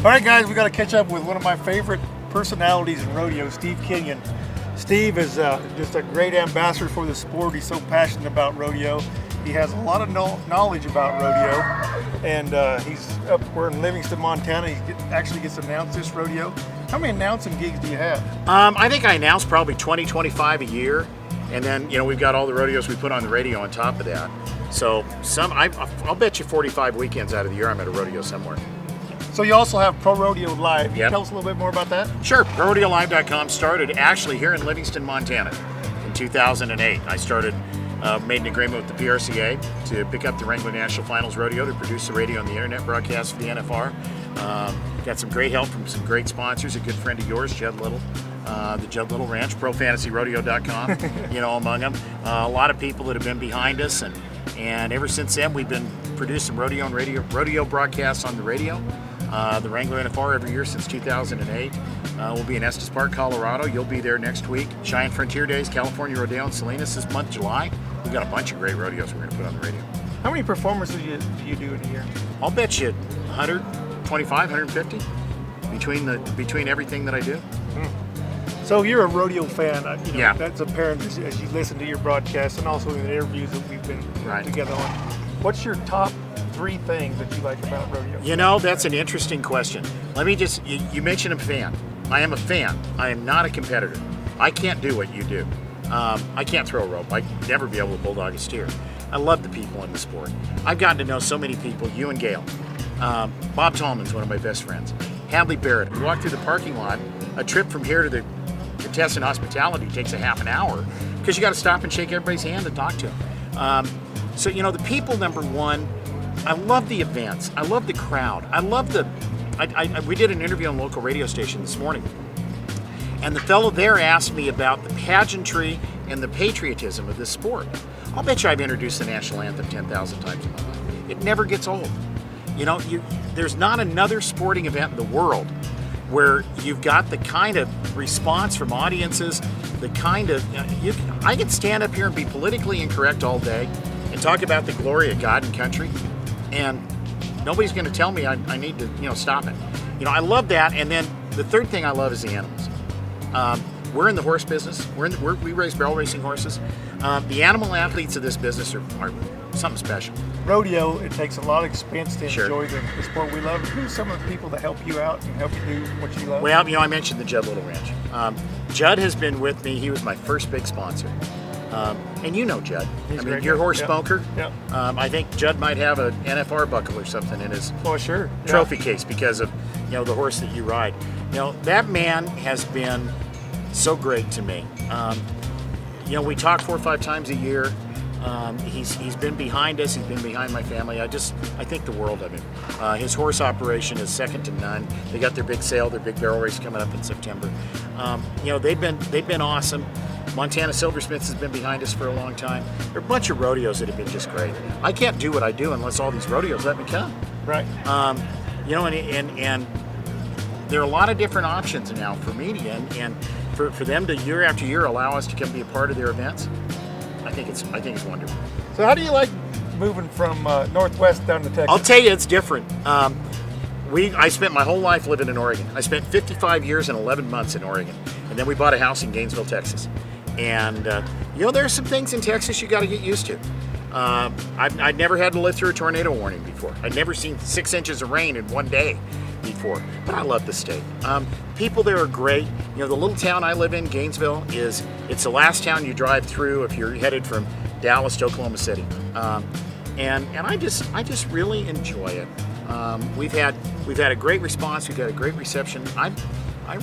All right, guys, we got to catch up with one of my favorite personalities in rodeo, Steve Kenyon. Steve is just a great ambassador for the sport. He's so passionate about rodeo. He has a lot of knowledge about rodeo, and we're in Livingston, Montana. He actually gets to announce this rodeo. How many announcing gigs do you have? I think I announce probably 20, 25 a year, and then we've got all the rodeos we put on the radio on top of that. So I'll bet you 45 weekends out of the year I'm at a rodeo somewhere. So you also have Pro Rodeo Live. Can you Yep. tell us a little bit more about that? Sure. ProRodeoLive.com started actually here in Livingston, Montana in 2008. I made an agreement with the PRCA to pick up the Wrangler National Finals Rodeo to produce the radio and the internet broadcast for the NFR. Got some great help from some great sponsors, a good friend of yours, Judd Little, the Judd Little Ranch, ProFantasyRodeo.com, among them. A lot of people that have been behind us, and ever since then we've been producing rodeo broadcasts on the radio. The Wrangler NFR every year since 2008. We'll be in Estes Park, Colorado. You'll be there next week. Cheyenne Frontier Days, California Rodeo in Salinas this month, July. We've got a bunch of great rodeos we're going to put on the radio. How many performances do you do in a year? I'll bet you 125, 150 between everything that I do. So you're a rodeo fan. Yeah. That's apparent as you listen to your broadcasts and also in the interviews that we've been together on. What's your top 3 things that you like about rodeo? That's an interesting question. Let me just, you mentioned a fan. I am a fan. I am not a competitor. I can't do what you do. I can't throw a rope. I'd never be able to bulldog a steer. I love the people in the sport. I've gotten to know so many people, you and Gail. Bob Tallman's one of my best friends. Hadley Barrett. We walk through the parking lot. A trip from here to the Contestant Hospitality takes a half an hour because you got to stop and shake everybody's hand and talk to them. So, the people, number one, I love the events. I love the crowd. I love we did an interview on a local radio station this morning, and the fellow there asked me about the pageantry and the patriotism of this sport. I'll bet you I've introduced the national anthem 10,000 times in my life. It never gets old. There's not another sporting event in the world where you've got the kind of response from audiences, the kind of, I can stand up here and be politically incorrect all day and talk about the glory of God and country, and nobody's going to tell me I need to, stop it. I love that. And then the third thing I love is the animals. We're in the horse business. We raise barrel racing horses. The animal athletes of this business are something special. Rodeo, it takes a lot of expense to Sure. enjoy the sport we love. Who's some of the people that help you out and help you do what you love? Well, I mentioned the Judd Little Ranch. Judd has been with me. He was my first big sponsor. And Judd. He's great. Your horse Yeah. smoker. Yeah. I think Judd might have an NFR buckle or something in his Oh, sure. trophy case because of the horse that you ride. That man has been so great to me. We talk 4 or 5 times a year. He's been behind us. He's been behind my family. I think the world of him. His horse operation is second to none. They got their big sale, their big barrel race coming up in September. They've been awesome. Montana Silversmiths has been behind us for a long time. There are a bunch of rodeos that have been just great. I can't do what I do unless all these rodeos let me come. Right. And there are a lot of different options now for media, and for them to year after year allow us to come be a part of their events. I think it's wonderful. So how do you like moving from Northwest down to Texas? I'll tell you, it's different. I spent my whole life living in Oregon. I spent 55 years and 11 months in Oregon, and then we bought a house in Gainesville, Texas. And there are some things in Texas you got to get used to. I'd never had to live through a tornado warning before. I'd never seen 6 inches of rain in one day before, but I love the state. People there are great. The little town I live in, Gainesville, it's the last town you drive through if you're headed from Dallas to Oklahoma City. And I just really enjoy it. We've had a great response. We've had a great reception. I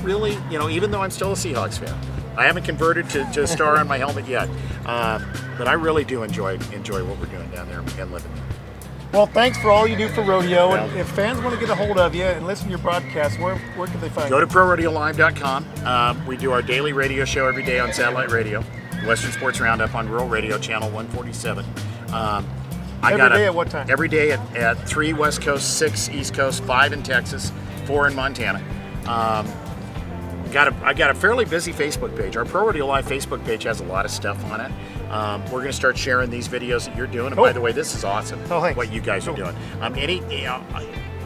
really, even though I'm still a Seahawks fan, I haven't converted to a star on my helmet yet. But I really do enjoy what we're doing down there and living there. Well, thanks for all you do for rodeo. Yeah. And if fans want to get a hold of you and listen to your broadcast, where can they find Go you? to ProRodeoLive.com. We do our daily radio show every day on satellite radio. Western Sports Roundup on Rural Radio, channel 147. Every day at what time? Every day at 3 West Coast, 6 East Coast, 5 in Texas, 4 in Montana. I got a fairly busy Facebook page. Our Pro Rodeo Live Facebook page has a lot of stuff on it. We're going to start sharing these videos that you're doing. And by the way, this is awesome. Oh, thanks. What you guys are doing.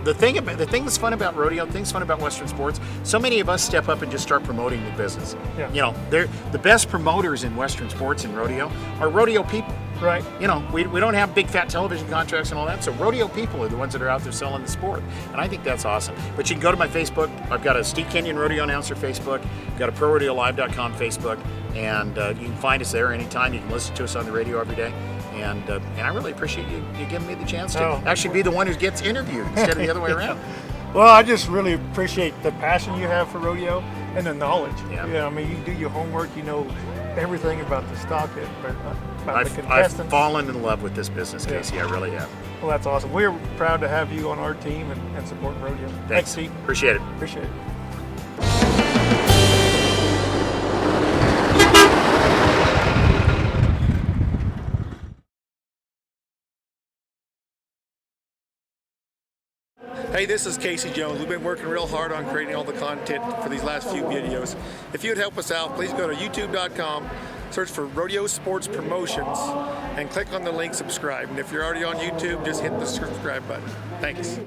the thing that's fun about rodeo, the thing that's fun about Western sports, so many of us step up and just start promoting the business. Yeah. You know, they're the best promoters in Western sports and rodeo are rodeo people. Right. You know, we don't have big fat television contracts and all that, so rodeo people are the ones that are out there selling the sport, and I think that's awesome. But you can go to my Facebook. I've got a Steve Kenyon Rodeo Announcer Facebook, I've got a ProRodeoLive.com Facebook, and you can find us there anytime. You can listen to us on the radio every day, and I really appreciate you giving me the chance to actually be the one who gets interviewed instead of the other way around. Well, I just really appreciate the passion you have for rodeo and the knowledge. Yeah. I mean, you do your homework, you know everything about the stock, about the I've contestants. fallen in love with this business, Casey. I really have. Well, that's awesome. We're proud to have you on our team and support rodeo. Thanks, Steve. Appreciate it. Appreciate it. Hey, this is Casey Jones. We've been working real hard on creating all the content for these last few videos. If you'd help us out, please go to youtube.com, search for Rodeo Sports Promotions, and click on the link subscribe. And if you're already on YouTube, just hit the subscribe button. Thanks.